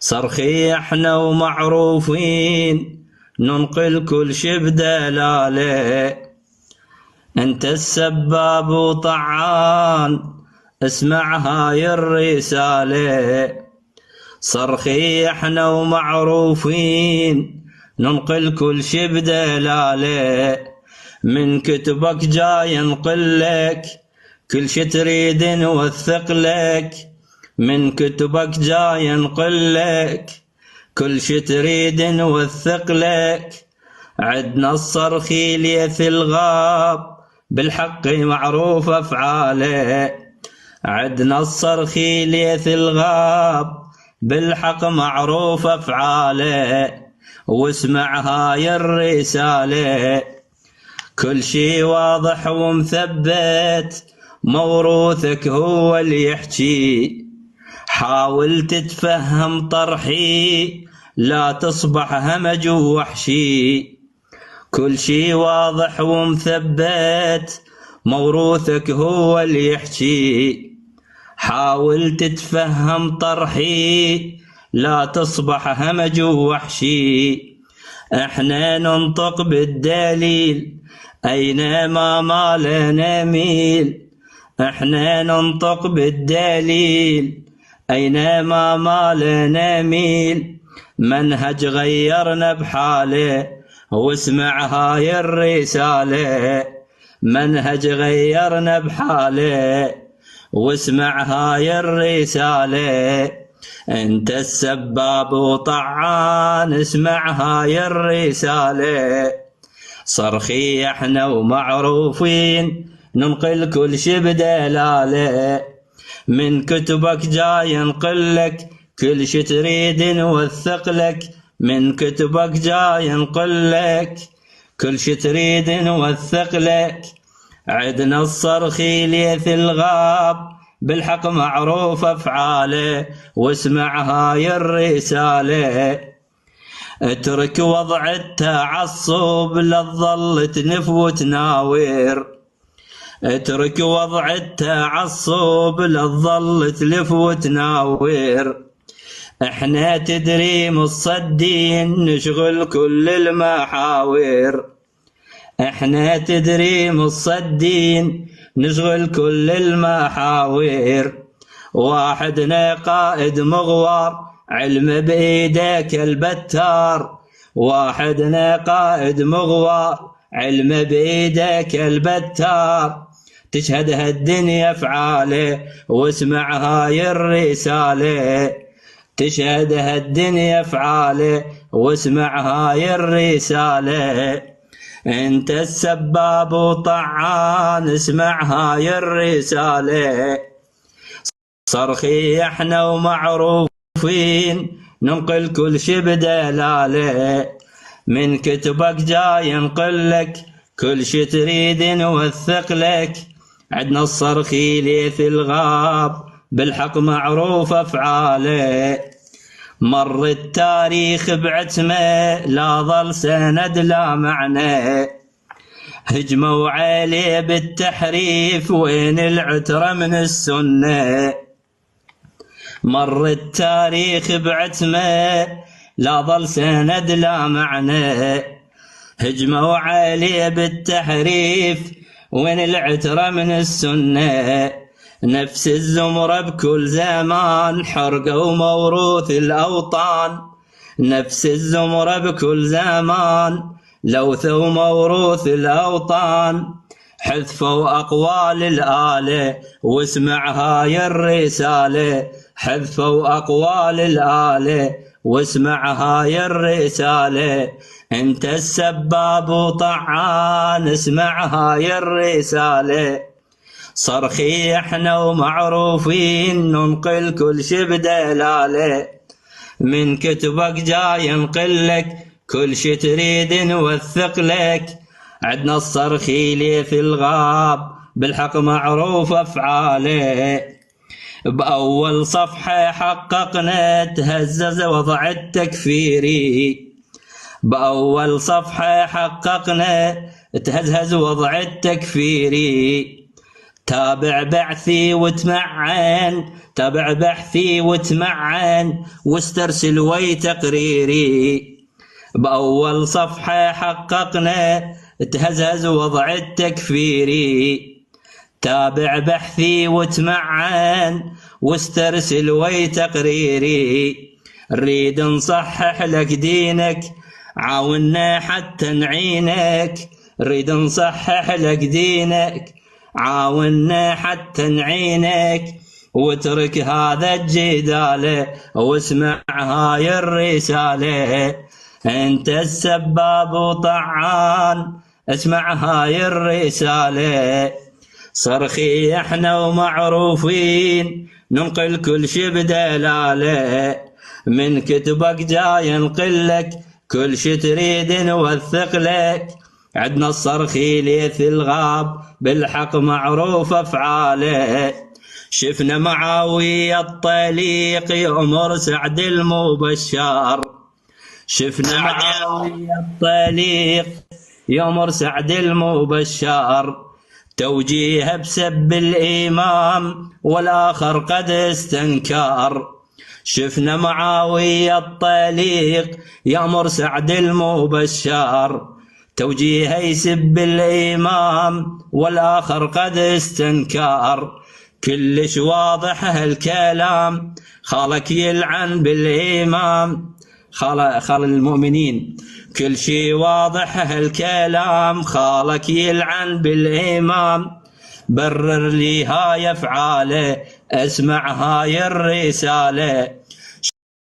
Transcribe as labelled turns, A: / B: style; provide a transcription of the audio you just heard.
A: صرخي احنا ومعروفين ننقل كل شي بدلاله. انت السباب وطعان اسمع هاي الرسالة. صرخي احنا ومعروفين ننقل كل شي بدلاله. من كتبك جاي نقلك كل شي تريد نوثق لك. من كتبك جاي نقلك كل شي تريد نوثق لك. عدنا الصرخي ليث الغاب بالحق معروف افعاله. عدنا الصرخي ليث الغاب بالحق معروف افعاله. واسمع هاي الرسالة كل شي واضح ومثبت موروثك هو اللي يحكي. حاول تتفهم طرحي لا تصبح همج ووحشي. كل شي واضح ومثبت موروثك هو اللي يحكي. حاول تتفهم طرحي لا تصبح همج ووحشي. احنا ننطق بالدليل اينما ما لنا ميل. احنا ننطق بالدليل اينما ما لنا ميل. منهج غيرنا بحاله واسمع هاي الرسالة. منهج غيرنا بحاله واسمع هاي الرسالة. انت السباب وطعان اسمع هاي الرسالة. صرخي احنا ومعروفين ننقل كل شي بدلاله. من كتبك جاي نقلك كل شي تريد نوثق لك. من كتبك جاي نقلك كل شي تريد نوثق لك. عدنا الصرخي ليث الغاب بالحق معروف افعاله. واسمع هاي الرسالة. اترك وضع التعصب لا تظل تنف وتناور. اترك وضع التعصب لا تظل تلف وتناور. احنا تدري مصدين نشغل كل المحاور. احنا تدري مصدين نشغل كل المحاور. واحدنا قائد مغوار علم بايدك البتار. واحدنا قائد مغوار علم بايدك البتار. تشهدها الدنيا افعاله واسمع هاي الرسالة. تشهدها الدنيا افعاله واسمع هاي الرسالة. انت السباب وطعان اسمع هاي الرسالة. صرخي احنا ومعروفين ننقل كل شي بدلاله. من كتبك جاي نقلك كل شي تريد نوثق لك. عدنا الصرخي ليث الغاب بالحق معروف افعاله. مر التاريخ بعتمه لا ظل سند لا معنى. هجموا عليه بالتحريف وين العترة من السنة. مر التاريخ بعتمه لا ظل سند لا معنى. هجموا عليه بالتحريف وين العترة من السنة. نفس الزمرة بكل زمان حرقوا موروث الأوطان. نفس الزمرة بكل زمان لوثوا موروث الأوطان. حذفوا أقوال الآلة واسمع هاي الرسالة. حذفوا أقوال الآلة واسمع هاي الرسالة. انت السباب وطعان اسمع هاي الرسالة. صرخي احنا ومعروفين ننقل كل شي بدلاله. من كتبك جاي نقلك كل شي تريد نوثق لك. عدنا الصرخي ليث الغاب بالحق معروف افعاله. بأول صفحة حققنا تهزز وضع التكفيري. بأول صفحة حققنا تهزز وضع التكفيري. تابع بحثي وتمعن، تابع بحثي وتمعن، واسترسل وي تقريري. بأول صفحة حققنا تهزز وضع التكفيري. تابع بحثي وتمعن، واسترسل وي تقريري. نريد نصحح لك دينك، عاونا حتى نعينك. نريد نصحح لك دينك، عاونا حتى نعينك. واترك هذا الجدال، واسمع هاي الرسالة. انت السباب وطعان، اسمع هاي الرسالة. صرخي احنا ومعروفين، ننقل كل شي بدلالة. من كتبك جاي نقلك، كل شي تريد نوثق لك. عدنا الصرخي ليث الغاب، بالحق معروف افعاله. شفنا معاوية الطليق يأمر سعد المبشر. شفنا معاوية الطليق يأمر سعد المبشر. توجيه بسب الإمام، والآخر قد استنكر. شفنا معاوية الطليق يأمر سعد المبشر. توجيه يسب الإمام، والآخر قد استنكر. كلش واضح هالكلام، خالك يلعن بالإمام. خال المؤمنين، كل شي واضح هالكلام، خالك يلعن بالإمام. برر لي هاي أفعاله، اسمع هاي الرسالة.